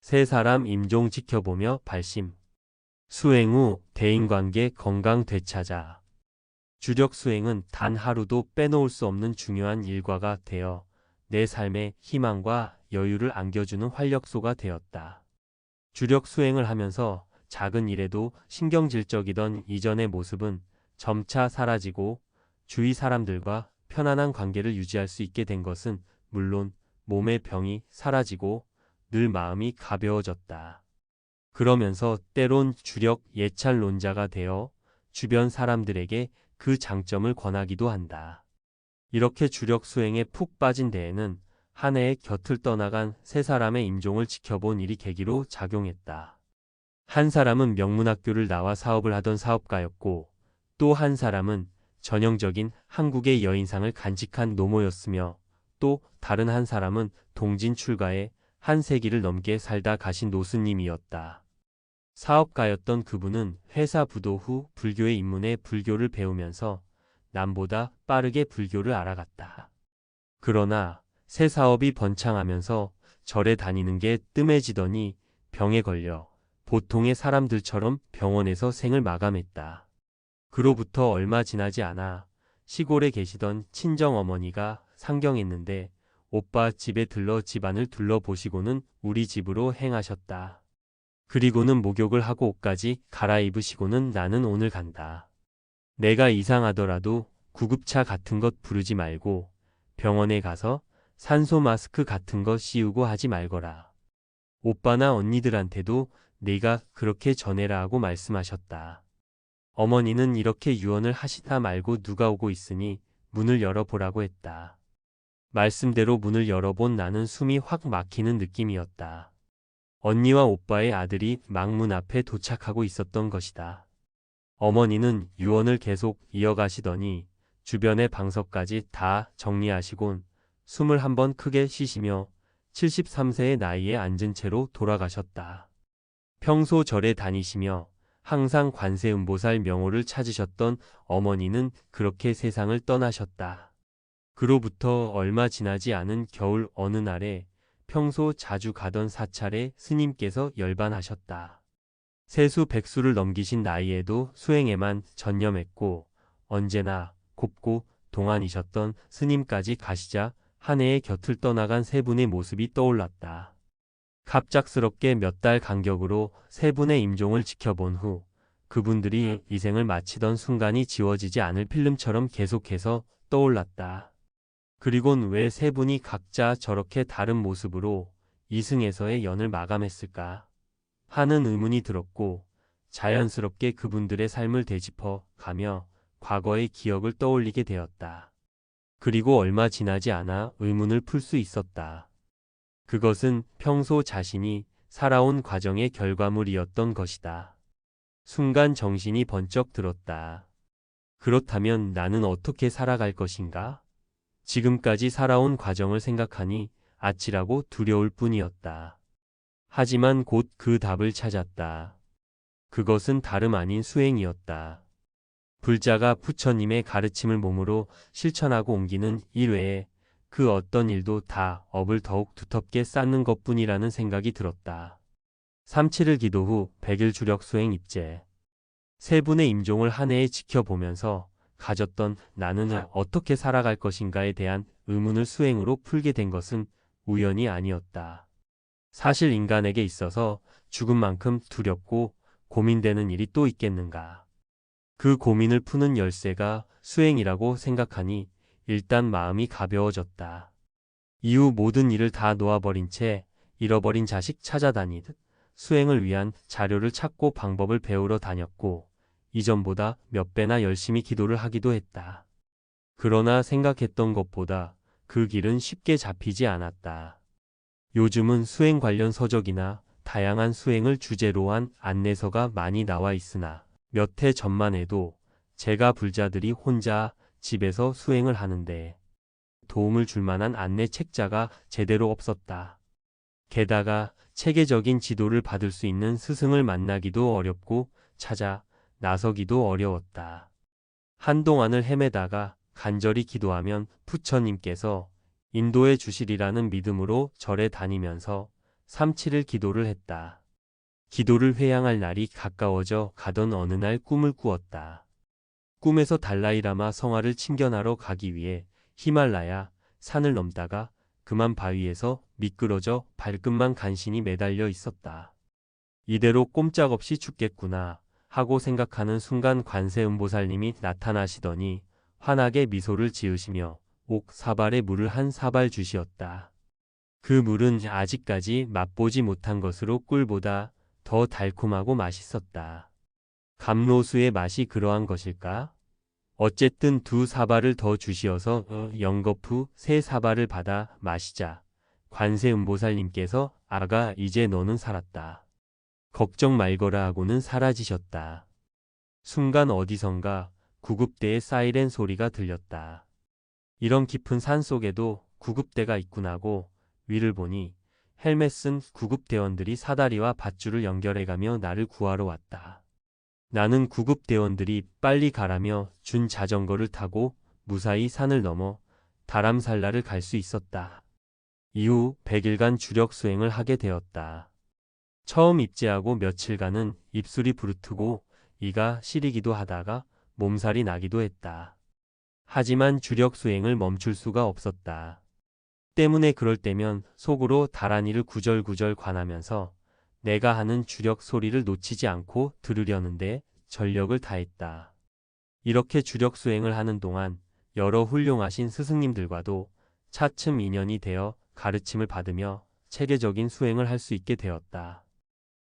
세 사람 임종 지켜보며 발심. 수행 후 대인관계 건강 되찾아. 주력 수행은 단 하루도 빼놓을 수 없는 중요한 일과가 되어 내 삶에 희망과 여유를 안겨주는 활력소가 되었다. 주력 수행을 하면서 작은 일에도 신경질적이던 이전의 모습은 점차 사라지고 주위 사람들과 편안한 관계를 유지할 수 있게 된 것은 물론 몸의 병이 사라지고 늘 마음이 가벼워졌다. 그러면서 때론 주력 예찰론자가 되어 주변 사람들에게 그 장점을 권하기도 한다. 이렇게 주력 수행에 푹 빠진 데에는 한 해의 곁을 떠나간 세 사람의 임종을 지켜본 일이 계기로 작용했다. 한 사람은 명문학교를 나와 사업을 하던 사업가였고 또 한 사람은 전형적인 한국의 여인상을 간직한 노모였으며 또 다른 한 사람은 동진 출가에 한 세기를 넘게 살다 가신 노스님이었다. 사업가였던 그분은 회사 부도 후 불교에 입문해 불교를 배우면서 남보다 빠르게 불교를 알아갔다. 그러나 새 사업이 번창하면서 절에 다니는 게 뜸해지더니 병에 걸려 보통의 사람들처럼 병원에서 생을 마감했다. 그로부터 얼마 지나지 않아 시골에 계시던 친정어머니가 상경했는데 오빠 집에 들러 집안을 둘러보시고는 우리 집으로 행하셨다. 그리고는 목욕을 하고 옷까지 갈아입으시고는 나는 오늘 간다. 내가 이상하더라도 구급차 같은 것 부르지 말고 병원에 가서 산소 마스크 같은 거 씌우고 하지 말거라. 오빠나 언니들한테도 네가 그렇게 전해라 하고 말씀하셨다. 어머니는 이렇게 유언을 하시다 말고 누가 오고 있으니 문을 열어보라고 했다. 말씀대로 문을 열어본 나는 숨이 확 막히는 느낌이었다. 언니와 오빠의 아들이 망문 앞에 도착하고 있었던 것이다. 어머니는 유언을 계속 이어가시더니 주변의 방석까지 다 정리하시곤 숨을 한번 크게 쉬시며 73세의 나이에 앉은 채로 돌아가셨다. 평소 절에 다니시며 항상 관세음보살 명호를 찾으셨던 어머니는 그렇게 세상을 떠나셨다. 그로부터 얼마 지나지 않은 겨울 어느 날에 평소 자주 가던 사찰에 스님께서 열반하셨다. 세수 백수를 넘기신 나이에도 수행에만 전념했고 언제나 곱고 동안이셨던 스님까지 가시자 한 해의 곁을 떠나간 세 분의 모습이 떠올랐다. 갑작스럽게 몇 달 간격으로 세 분의 임종을 지켜본 후 그분들이 이 생을 마치던 순간이 지워지지 않을 필름처럼 계속해서 떠올랐다. 그리곤 왜 세 분이 각자 저렇게 다른 모습으로 이승에서의 연을 마감했을까 하는 의문이 들었고 자연스럽게 그분들의 삶을 되짚어 가며 과거의 기억을 떠올리게 되었다. 그리고 얼마 지나지 않아 의문을 풀 수 있었다. 그것은 평소 자신이 살아온 과정의 결과물이었던 것이다. 순간 정신이 번쩍 들었다. 그렇다면 나는 어떻게 살아갈 것인가? 지금까지 살아온 과정을 생각하니 아찔하고 두려울 뿐이었다. 하지만 곧 그 답을 찾았다. 그것은 다름 아닌 수행이었다. 불자가 부처님의 가르침을 몸으로 실천하고 옮기는 일 외에 그 어떤 일도 다 업을 더욱 두텁게 쌓는 것뿐이라는 생각이 들었다. 3.7일 기도 후 100일 주력 수행 입제. 세 분의 임종을 한 해에 지켜보면서 가졌던 나는 어떻게 살아갈 것인가에 대한 의문을 수행으로 풀게 된 것은 우연이 아니었다. 사실 인간에게 있어서 죽음만큼 두렵고 고민되는 일이 또 있겠는가. 그 고민을 푸는 열쇠가 수행이라고 생각하니 일단 마음이 가벼워졌다. 이후 모든 일을 다 놓아버린 채 잃어버린 자식 찾아다니듯 수행을 위한 자료를 찾고 방법을 배우러 다녔고 이전보다 몇 배나 열심히 기도를 하기도 했다. 그러나 생각했던 것보다 그 길은 쉽게 잡히지 않았다. 요즘은 수행 관련 서적이나 다양한 수행을 주제로 한 안내서가 많이 나와 있으나 몇 해 전만 해도 제가 불자들이 혼자 집에서 수행을 하는데 도움을 줄 만한 안내 책자가 제대로 없었다. 게다가 체계적인 지도를 받을 수 있는 스승을 만나기도 어렵고 찾아 나서기도 어려웠다. 한동안을 헤매다가 간절히 기도하면 부처님께서 인도해 주시리라는 믿음으로 절에 다니면서 3-7일 기도를 했다. 기도를 회양할 날이 가까워져 가던 어느 날 꿈을 꾸었다. 꿈에서 달라이라마 성화를 침견하러 가기 위해 히말라야 산을 넘다가 그만 바위에서 미끄러져 발끝만 간신히 매달려 있었다. 이대로 꼼짝없이 죽겠구나 하고 생각하는 순간 관세음보살님이 나타나시더니 환하게 미소를 지으시며 옥 사발에 물을 한 사발 주시었다. 그 물은 아직까지 맛보지 못한 것으로 꿀보다 더 달콤하고 맛있었다. 감로수의 맛이 그러한 것일까? 어쨌든 2사발을 더 주시어서 영겁후 3사발을 받아 마시자 관세음보살님께서 아가 이제 너는 살았다. 걱정 말거라 하고는 사라지셨다. 순간 어디선가 구급대의 사이렌 소리가 들렸다. 이런 깊은 산 속에도 구급대가 있구나고 위를 보니 헬멧 쓴 구급대원들이 사다리와 밧줄을 연결해가며 나를 구하러 왔다. 나는 구급대원들이 빨리 가라며 준 자전거를 타고 무사히 산을 넘어 다람살라를 갈 수 있었다. 이후 100일간 주력 수행을 하게 되었다. 처음 입제하고 며칠간은 입술이 부르트고 이가 시리기도 하다가 몸살이 나기도 했다. 하지만 주력 수행을 멈출 수가 없었다. 때문에 그럴 때면 속으로 다란이를 구절구절 관하면서 내가 하는 주력 소리를 놓치지 않고 들으려는데 전력을 다했다. 이렇게 주력 수행을 하는 동안 여러 훌륭하신 스승님들과도 차츰 인연이 되어 가르침을 받으며 체계적인 수행을 할 수 있게 되었다.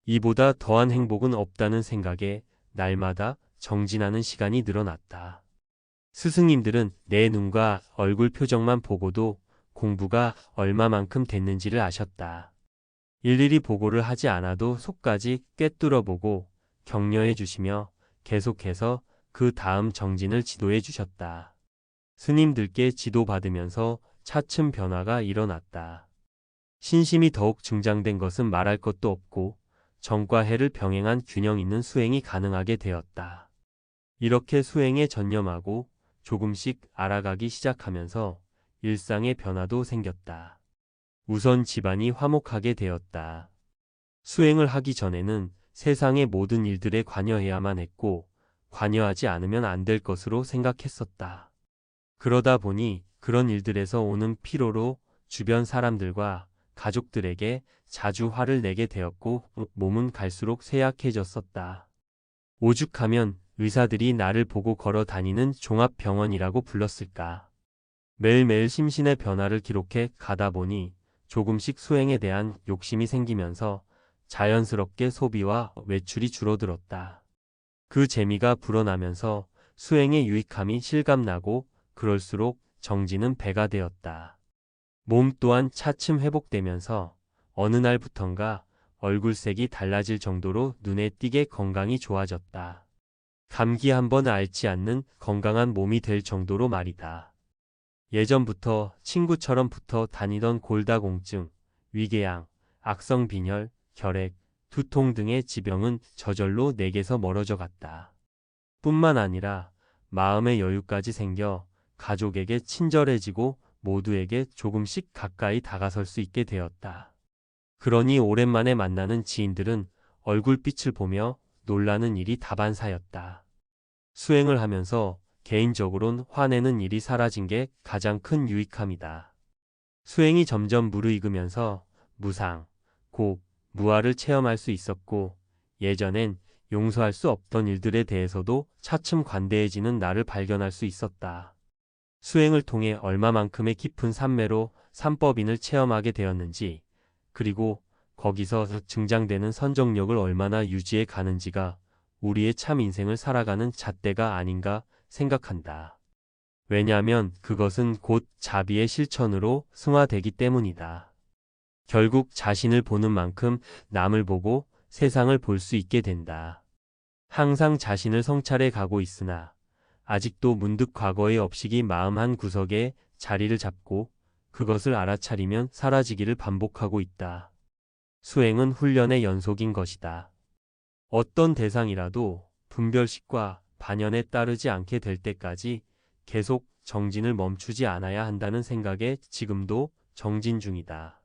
이보다 더한 행복은 없다는 생각에 날마다 정진하는 시간이 늘어났다. 스승님들은 내 눈과 얼굴 표정만 보고도 공부가 얼마만큼 됐는지를 아셨다. 일일이 보고를 하지 않아도 속까지 꿰뚫어 보고 격려해 주시며 계속해서 그 다음 정진을 지도해 주셨다. 스님들께 지도받으면서 차츰 변화가 일어났다. 신심이 더욱 증장된 것은 말할 것도 없고 정과 해를 병행한 균형 있는 수행이 가능하게 되었다. 이렇게 수행에 전념하고 조금씩 알아가기 시작하면서 일상의 변화도 생겼다. 우선 집안이 화목하게 되었다. 수행을 하기 전에는 세상의 모든 일들에 관여해야만 했고 관여하지 않으면 안 될 것으로 생각했었다. 그러다 보니 그런 일들에서 오는 피로로 주변 사람들과 가족들에게 자주 화를 내게 되었고 몸은 갈수록 쇠약해졌었다. 오죽하면 의사들이 나를 보고 걸어 다니는 종합병원이라고 불렀을까. 매일매일 심신의 변화를 기록해 가다 보니 조금씩 수행에 대한 욕심이 생기면서 자연스럽게 소비와 외출이 줄어들었다. 그 재미가 불어나면서 수행의 유익함이 실감나고 그럴수록 정진은 배가 되었다. 몸 또한 차츰 회복되면서 어느 날부턴가 얼굴색이 달라질 정도로 눈에 띄게 건강이 좋아졌다. 감기 한번 앓지 않는 건강한 몸이 될 정도로 말이다. 예전부터 친구처럼 붙어 다니던 골다공증, 위궤양, 악성빈혈, 결핵, 두통 등의 지병은 저절로 내게서 멀어져 갔다. 뿐만 아니라 마음의 여유까지 생겨 가족에게 친절해지고 모두에게 조금씩 가까이 다가설 수 있게 되었다. 그러니 오랜만에 만나는 지인들은 얼굴빛을 보며 놀라는 일이 다반사였다. 수행을 하면서 개인적으론 화내는 일이 사라진 게 가장 큰 유익함이다. 수행이 점점 무르익으면서 무상, 고, 무아를 체험할 수 있었고 예전엔 용서할 수 없던 일들에 대해서도 차츰 관대해지는 나를 발견할 수 있었다. 수행을 통해 얼마만큼의 깊은 산매로 삼법인을 체험하게 되었는지 그리고 거기서 증장되는 선정력을 얼마나 유지해 가는지가 우리의 참 인생을 살아가는 잣대가 아닌가 생각한다. 왜냐하면 그것은 곧 자비의 실천으로 승화되기 때문이다. 결국 자신을 보는 만큼 남을 보고 세상을 볼 수 있게 된다. 항상 자신을 성찰해 가고 있으나 아직도 문득 과거의 업식이 마음 한 구석에 자리를 잡고 그것을 알아차리면 사라지기를 반복하고 있다. 수행은 훈련의 연속인 것이다. 어떤 대상이라도 분별식과 반연에 따르지 않게 될 때까지 계속 정진을 멈추지 않아야 한다는 생각에 지금도 정진 중이다.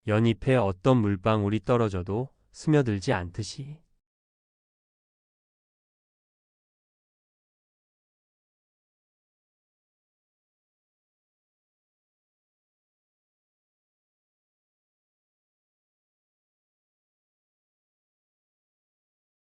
연잎에 어떤 물방울이 떨어져도 스며들지 않듯이